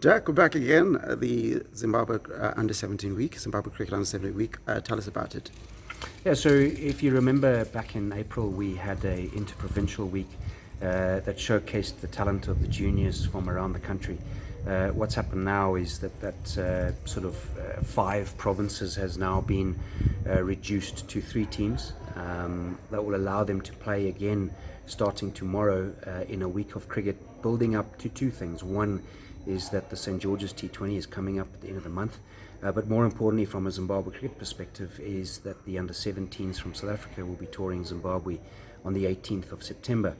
Dirk, we're back again. The Zimbabwe Under-17 week, Zimbabwe Cricket Under-17 week. Tell us about it. Yeah, so if you remember back in April, we had a interprovincial week that showcased the talent of the juniors from around the country. What's happened now is that five provinces has now been reduced to 3 teams. That will allow them to play again starting tomorrow in a week of cricket, building up to 2 things. One is that the St. George's T20 is coming up at the end of the month, but more importantly from a Zimbabwe cricket perspective is that the under-17s from South Africa will be touring Zimbabwe on the 18th of September.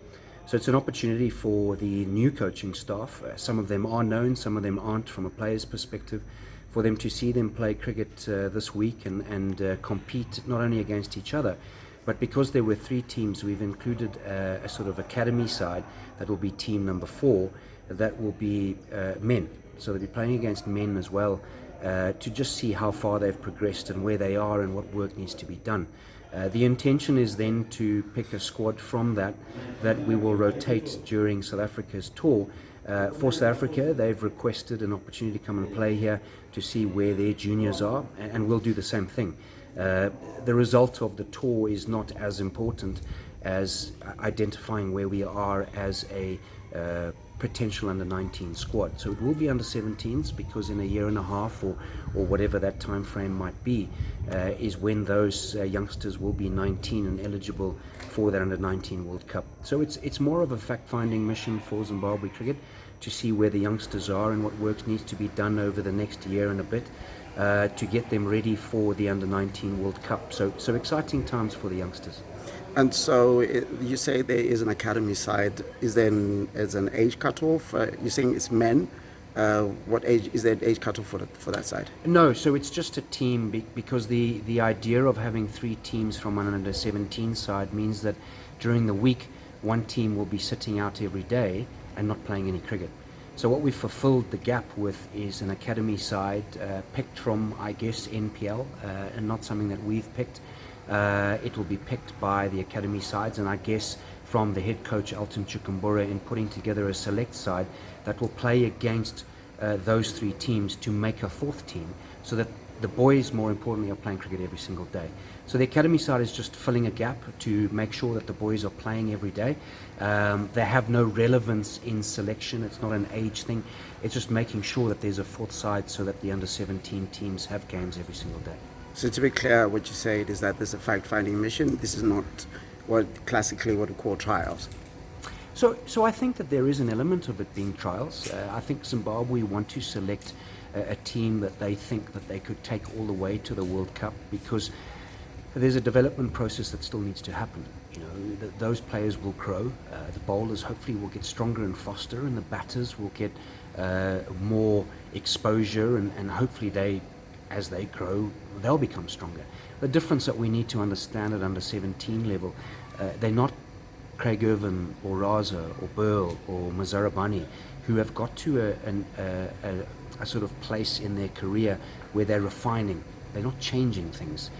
So it's an opportunity for the new coaching staff, some of them are known, some of them aren't from a player's perspective, for them to see them play cricket this week and compete not only against each other, but because there were 3 teams, we've included a sort of academy side that will be team number 4, that will be men. So they'll be playing against men as well to just see how far they've progressed and where they are and what work needs to be done. The intention is then to pick a squad from that we will rotate during South Africa's tour. For South Africa, they've requested an opportunity to come and play here to see where their juniors are, and we'll do the same thing. The result of the tour is not as important as identifying where we are as a potential under-19 squad. So it will be under-17s, because in a year and a half or whatever that time frame might be is when those youngsters will be 19 and eligible for that under-19 World Cup. So it's more of a fact-finding mission for Zimbabwe cricket to see where the youngsters are and what work needs to be done over the next year and a bit to get them ready for the under-19 World Cup. So exciting times for the youngsters. And so you say there is an academy side. Is there an age cutoff? You're saying it's men. What age is there? An age cutoff for that side? No, so it's just a team because the idea of having 3 teams from an under-17 side means that during the week 1 team will be sitting out every day and not playing any cricket. So what we've fulfilled the gap with is an academy side picked from, I guess, NPL, and not something that we've picked. It will be picked by the academy sides, and I guess from the head coach Alton Chukwumbura in putting together a select side that will play against those 3 teams to make a 4th team, so that the boys, more importantly, are playing cricket every single day. So the academy side is just filling a gap to make sure that the boys are playing every day. They have no relevance in selection. It's not an age thing. It's just making sure that there's a 4th side so that the under-17 teams have games every single day. So to be clear, what you said is that there's a fact-finding mission. This is not what we call trials. So I think that there is an element of it being trials. I think Zimbabwe want to select a team that they think that they could take all the way to the World Cup, because there's a development process that still needs to happen. You know, those players will grow. The bowlers hopefully will get stronger and faster, and the batters will get more exposure, and hopefully as they grow, they'll become stronger. The difference that we need to understand at under-17 level, they're not Craig Irvin or Raza or Burl or Mazarabani, who have got to a sort of place in their career where they're refining. They're not changing things.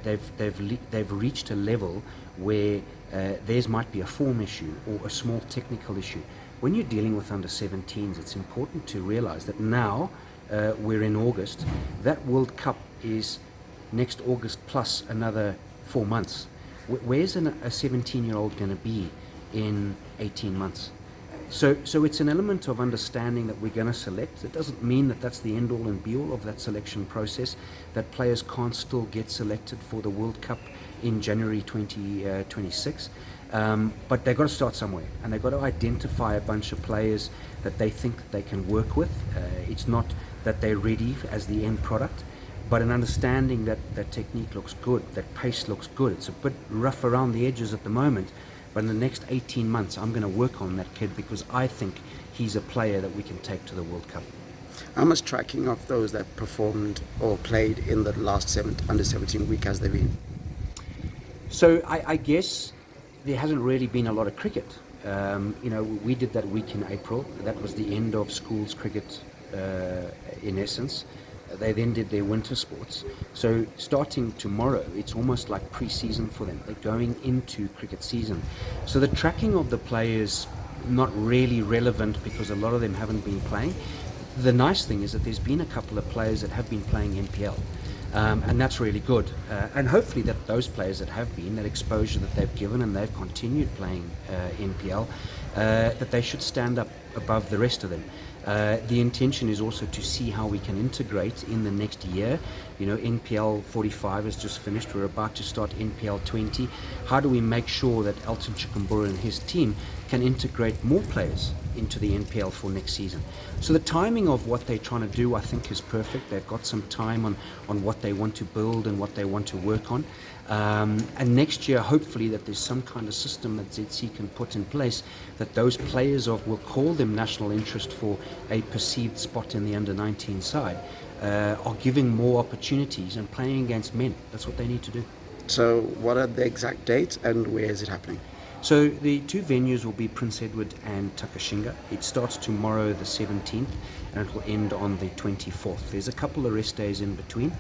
They've reached a level where theirs might be a form issue or a small technical issue. When you're dealing with under-17s, it's important to realize that now we're in August. That World Cup is next August plus another 4 months. Where's a 17-year-old going to be in 18 months? So it's an element of understanding that we're going to select. It doesn't mean that that's the end-all and be-all of that selection process, that players can't still get selected for the World Cup in January 2026. But they've got to start somewhere, and they've got to identify a bunch of players that they think that they can work with. It's not that they're ready as the end product, but an understanding that technique looks good, that pace looks good. It's a bit rough around the edges at the moment, but in the next 18 months I'm going to work on that kid, because I think he's a player that we can take to the World Cup. How much tracking of those that performed or played in the last under-17 week has there been? So I guess there hasn't really been a lot of cricket. We did that week in April. That was the end of schools cricket in essence. They then did their winter sports. So starting tomorrow, it's almost like pre-season for them. They're going into cricket season. So the tracking of the players, not really relevant, because a lot of them haven't been playing. The nice thing is that there's been a couple of players that have been playing NPL. And that's really good. And hopefully that those players that have been, that exposure that they've given and they've continued playing NPL, that they should stand up above the rest of them. The intention is also to see how we can integrate in the next year. You know, NPL 45 has just finished. We're about to start NPL 20. How do we make sure that Elton Chikumbura and his team can integrate more players into the NPL for next season? So the timing of what they're trying to do, I think, is perfect. They've got some time on what they want to build and what they want to work on. And next year, hopefully, that there's some kind of system that ZC can put in place that those players of, we'll call them national interest for a perceived spot in the under-19 side, are giving more opportunities and playing against men. That's what they need to do. So what are the exact dates and where is it happening? So the two venues will be Prince Edward and Takashinga. It starts tomorrow the 17th and it will end on the 24th. There's a couple of rest days in between.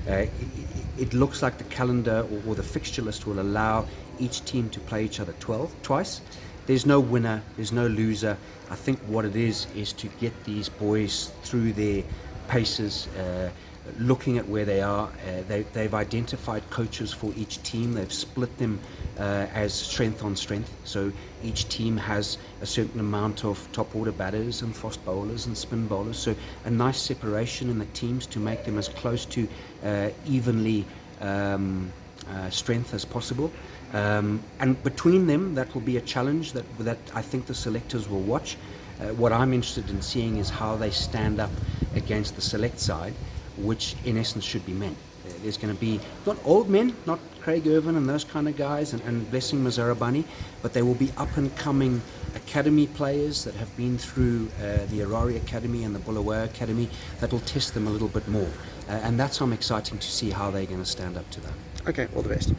It looks like the calendar or the fixture list will allow each team to play each other twice. There's no winner, there's no loser. I think what it is to get these boys through their paces, looking at where they are. They've identified coaches for each team. They've split them as strength on strength. So each team has a certain amount of top order batters and fast bowlers and spin bowlers. So a nice separation in the teams to make them as close to evenly strength as possible. And between them, that will be a challenge that I think the selectors will watch. What I'm interested in seeing is how they stand up against the select side, which in essence should be men. There's going to be not old men, not Craig Irvin and those kind of guys and Blessing Mazarabani, but there will be up and coming academy players that have been through the Harare Academy and the Bulawayo Academy that will test them a little bit more. And that's exciting to see how they're going to stand up to that. Okay, all the best.